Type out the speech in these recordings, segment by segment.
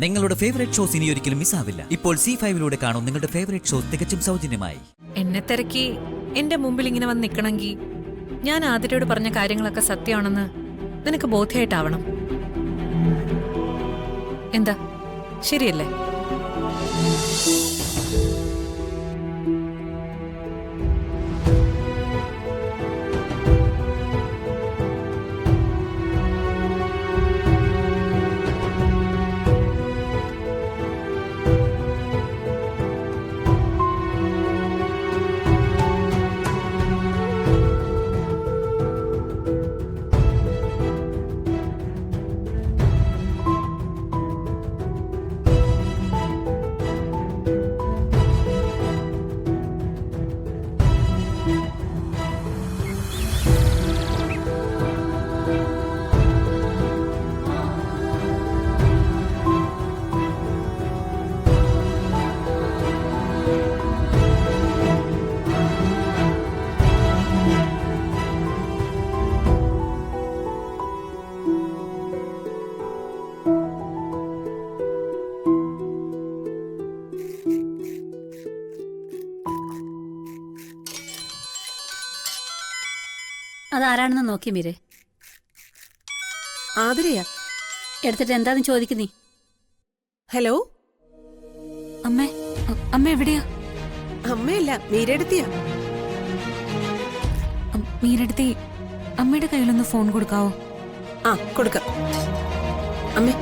നിങ്ങളുടെ favourite shows ഇനി ഒരിക്കലും മിസ്സാവില്ല. ഇപ്പോൾ C5 കാണും നിങ്ങളുടെ ഫേവറേറ്റ് ഷോസ് തികച്ചും സൗജന്യമായി. എന്നെ തിരക്കി എന്റെ മുമ്പിൽ ഇങ്ങനെ വന്ന് നിൽക്കണമെങ്കിൽ ഞാൻ ആതിരയോട് പറഞ്ഞ കാര്യങ്ങളൊക്കെ സത്യമാണെന്ന് നിനക്ക് ബോധ്യമായിട്ടാവണം. എന്താ ശരിയല്ലേ? അതാരാണെന്ന് നോക്കി മീരെ. ആതിരയാ. എടുത്തിട്ട് എന്താന്ന് ചോദിക്കുന്നീ? ഹലോ, അമ്മേ, അമ്മ എവിടെയാ? അമ്മയല്ല, മീരെടുത്തിയാ. മീരെടുത്തി അമ്മയുടെ കയ്യിലൊന്ന് ഫോൺ കൊടുക്കാവോ? ആ, കൊടുക്കാം. അമ്മേ.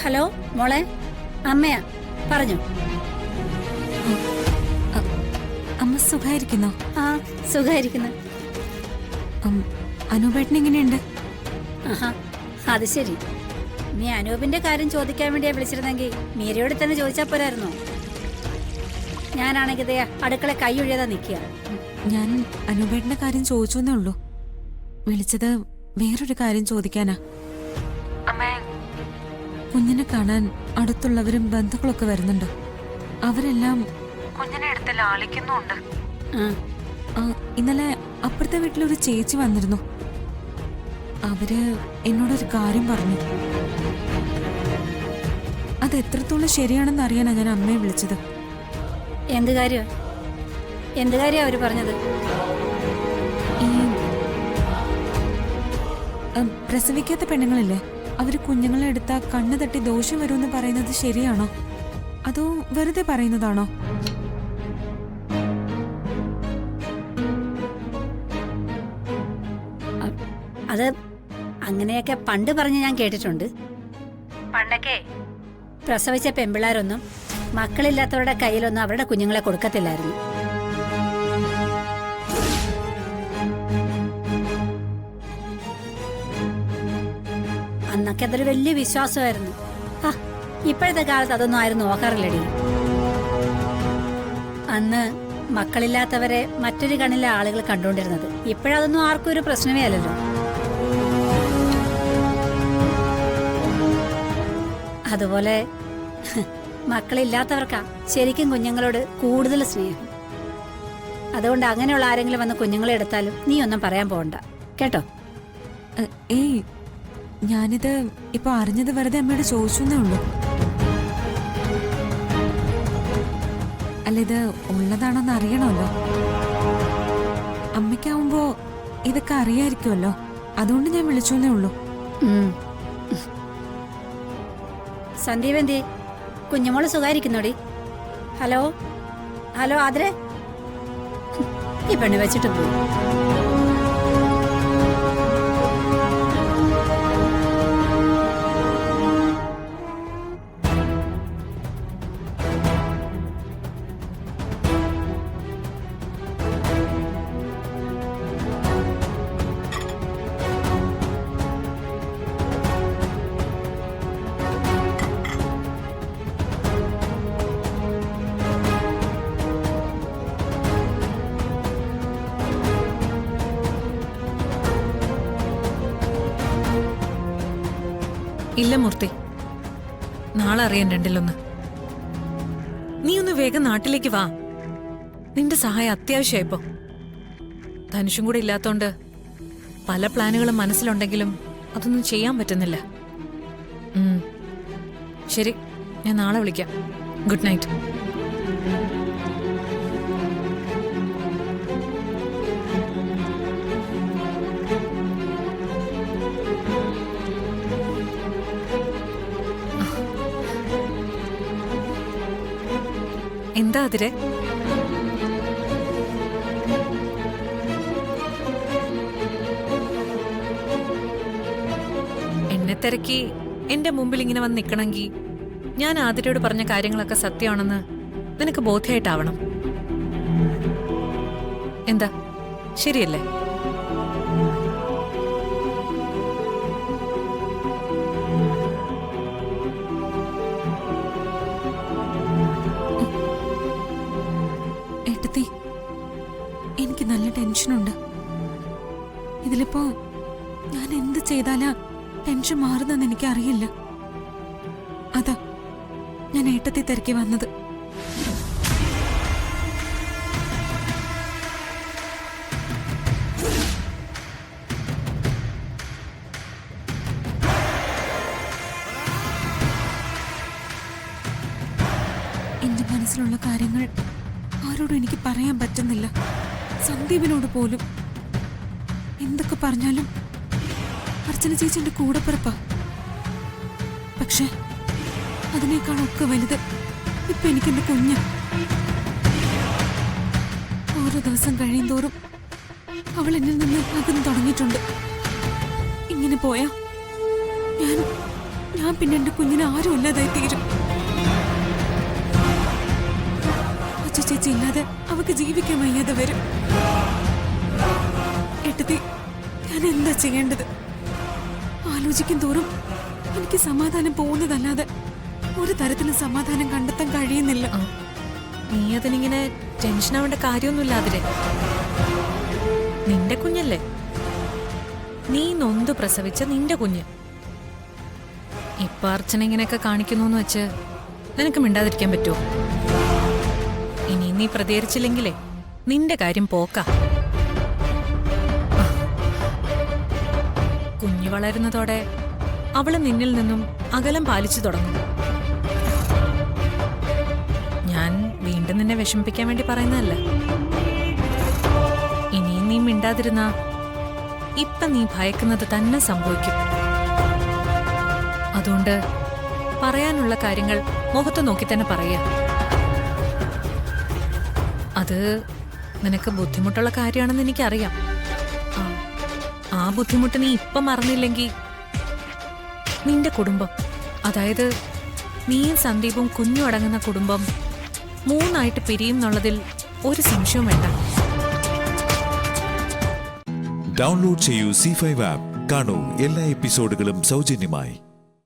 ഹലോ മോളെ, അമ്മയാ, പറഞ്ഞു. അമ്മ സുഖായിരിക്കുന്നോ? ആ, സുഖായിരിക്കുന്നു. അനൂപേട്ടൻ എങ്ങനെയുണ്ട്? ആഹാ, അത് ശരി. നീ അനൂപിന്റെ കാര്യം ചോദിക്കാൻ വേണ്ടിയാ വിളിച്ചിരുന്നെങ്കിൽ മീരയോട് തന്നെ ചോദിച്ചാ പോരായിരുന്നോ? ഞാനാണെങ്കിൽ അടുക്കള കൈ ഒഴിയാതെ നിൽക്കുക. ഞാൻ അനൂപേട്ടന്റെ കാര്യം ചോദിച്ചെന്നേ ഉള്ളൂ. വിളിച്ചത് വേറൊരു കാര്യം ചോദിക്കാനാ. കുഞ്ഞിനെ കാണാൻ അടുത്തുള്ളവരും ബന്ധുക്കളൊക്കെ വരുന്നുണ്ട്. അവരെല്ലാം കുഞ്ഞിനെ എടുത്ത് ലാളിക്കുന്നുണ്ട്. ഇന്നലെ അപ്പുറത്തെ വീട്ടിലൊരു ചേച്ചി വന്നിരുന്നു. അവര് എന്നോടൊരു കാര്യം പറഞ്ഞു. അത് എത്രത്തോളം ശരിയാണെന്ന് അറിയാനാ ഞാൻ അമ്മയെ വിളിച്ചത്. എന്ത് കാര്യം അവര് പറഞ്ഞത്? ഈ പ്രസവിക്കാത്ത പെണ്ണുങ്ങളില്ലേ, അവര് കുഞ്ഞുങ്ങളെ എടുത്താ കണ്ണു തട്ടി ദോഷം വരുമെന്ന് പറയുന്നത് ശരിയാണോ, അതോ വെറുതെ പറയുന്നതാണോ? അത് അങ്ങനെയൊക്കെ പണ്ട് പറഞ്ഞ് ഞാൻ കേട്ടിട്ടുണ്ട്. പണ്ടൊക്കെ പ്രസവിച്ച പെമ്പിള്ളാരൊന്നും മക്കളില്ലാത്തവരുടെ കയ്യിലൊന്നും അവരുടെ കുഞ്ഞുങ്ങളെ കൊടുക്കത്തില്ലായിരുന്നു. അന്നൊക്കെ അതൊരു വലിയ വിശ്വാസമായിരുന്നു. ഇപ്പോഴത്തെ കാലത്ത് അതൊന്നും ആരും നോക്കാറില്ലടി. അന്ന് മക്കളില്ലാത്തവരെ മറ്റൊരു കണ്ണിലെ ആളുകൾ കണ്ടുകൊണ്ടിരുന്നത്. ഇപ്പോഴതൊന്നും ആർക്കും ഒരു പ്രശ്നമേ അല്ലല്ലോ. അതുപോലെ മക്കളില്ലാത്തവർക്കാ ശരിക്കും കുഞ്ഞുങ്ങളോട് കൂടുതൽ സ്നേഹം. അതുകൊണ്ട് അങ്ങനെയുള്ള ആരെങ്കിലും വന്ന് കുഞ്ഞുങ്ങളെ എടുത്താലും നീ ഒന്നും പറയാൻ പോകണ്ട കേട്ടോ. ഏയ്, ഞാനിത് ഇപ്പൊ അറിഞ്ഞത് വെറുതെ അമ്മയോട് ചോദിച്ചെന്നേ ഉള്ളൂ. അല്ല, ഇത് ഉള്ളതാണോന്ന് അറിയണമല്ലോ. അമ്മയ്ക്കാവുമ്പോ ഇതൊക്കെ അറിയായിരിക്കുമല്ലോ, അതുകൊണ്ട് ഞാൻ വിളിച്ചെന്നേ ഉള്ളൂ. സന്ദീപ് എന്തി? കുഞ്ഞുമോള് സുഖായിരിക്കുന്നോടി? ഹലോ ഹലോ ആതിരെ, ഈ പെണ്ണ് വെച്ചിട്ട് പോയി. ഇല്ല മൂർത്തി, നാളെ അറിയാൻ രണ്ടിലൊന്ന്. നീ ഒന്ന് വേഗം നാട്ടിലേക്ക് വാ. നിന്റെ സഹായം അത്യാവശ്യമായിപ്പോ. ധനുഷും കൂടെ ഇല്ലാത്തോണ്ട് പല പ്ലാനുകളും മനസ്സിലുണ്ടെങ്കിലും അതൊന്നും ചെയ്യാൻ പറ്റുന്നില്ല. ശരി, ഞാൻ നാളെ വിളിക്കാം. Good night. എന്താ അതിരെ? എന്നെ തിരക്കി എന്റെ മുമ്പിൽ ഇങ്ങനെ വന്ന് നിൽക്കണമെങ്കിൽ ഞാൻ ആതിരയോട് പറഞ്ഞ കാര്യങ്ങളൊക്കെ സത്യമാണെന്ന് നിനക്ക് ബോധ്യമായിട്ടാവണം. എന്താ, ശരിയല്ലേ? ഏട്ടത്തി, എനിക്ക് നല്ല ടെൻഷനുണ്ട്. ഇതിലിപ്പോ ഞാൻ എന്ത് ചെയ്താലാ ടെൻഷൻ മാറുന്നെന്ന് എനിക്കറിയില്ല. അതാ ഞാൻ ഏട്ടത്തി തിരക്കി വന്നത്. എന്റെ മനസ്സിലുള്ള കാര്യങ്ങൾ ആരോടും എനിക്ക് പറയാൻ പറ്റുന്നില്ല. സന്ദീപിനോട് പോലും. എന്തൊക്കെ പറഞ്ഞാലും അർച്ചന ചേച്ചിന്റെ കൂടെപ്പിറപ്പാ. പക്ഷെ അതിനേക്കാളൊക്കെ വലുത് ഇപ്പൊ എനിക്കെന്റെ കുഞ്ഞ്. ഓരോ ദിവസം കഴിയുന്തോറും അവൾ എന്നിൽ നിന്ന് അകന്നു തുടങ്ങിയിട്ടുണ്ട്. ഇങ്ങനെ പോയാ ഞാൻ പിന്നെ എന്റെ കുഞ്ഞിനെ ആരും ഇല്ലാതായി തീരും. അച്ചു ചേച്ചി ഇല്ലാതെ അവക്ക് ജീവിക്കാൻ വയ്യാതെ വരും. ഏട്ടത്തി, ഞാൻ എന്താ ചെയ്യേണ്ടത്? ആലോചിക്കും തോറും എനിക്ക് സമാധാനം പോകുന്നതല്ലാതെ ഒരു തരത്തിലും സമാധാനം കണ്ടെത്താൻ കഴിയുന്നില്ല. നീ അതിനിങ്ങനെ ടെൻഷൻ ആവേണ്ട കാര്യമൊന്നുമില്ല അതിരെ. നിന്റെ കുഞ്ഞല്ലേ, നീ നൊന്ത് പ്രസവിച്ച നിന്റെ കുഞ്ഞ്. ഇപ്പൊ അർച്ചന ഇങ്ങനെയൊക്കെ കാണിക്കുന്നു വെച്ച് നിനക്ക് മിണ്ടാതിരിക്കാൻ പറ്റുമോ? ഇനി നീ പ്രതികരിച്ചില്ലെങ്കിലേ നിന്റെ കാര്യം പോക്കാ. കുഞ്ഞു വളരുന്നതോടെ അവള് നിന്നിൽ നിന്നും അകലം പാലിച്ചു തുടങ്ങും. ഞാൻ വീണ്ടും നിന്നെ വിഷമിപ്പിക്കാൻ വേണ്ടി പറയുന്നതല്ല. ഇനിയും നീ മിണ്ടാതിരുന്ന ഇപ്പൊ നീ ഭയക്കുന്നത് തന്നെ സംഭവിക്കും. അതുകൊണ്ട് പറയാനുള്ള കാര്യങ്ങൾ മുഖത്ത് നോക്കി തന്നെ പറയാ. അത് നിനക്ക് ബുദ്ധിമുട്ടുള്ള കാര്യമാണെന്ന് എനിക്കറിയാം. ആ ബുദ്ധിമുട്ട് നീ ഇപ്പം മറന്നില്ലെങ്കിൽ നിന്റെ കുടുംബം, അതായത് നീയും സന്ദീപും കുഞ്ഞും അടങ്ങുന്ന കുടുംബം 3 ആയിട്ട് പിരിയും എന്നുള്ളതിൽ ഒരു സംശയവും വേണ്ട. ഡൗൺലോഡ് ചെയ്യൂ C5 ആപ്പ്. കാണൂ എല്ലാ എപ്പിസോഡുകളും സൗജന്യമായി.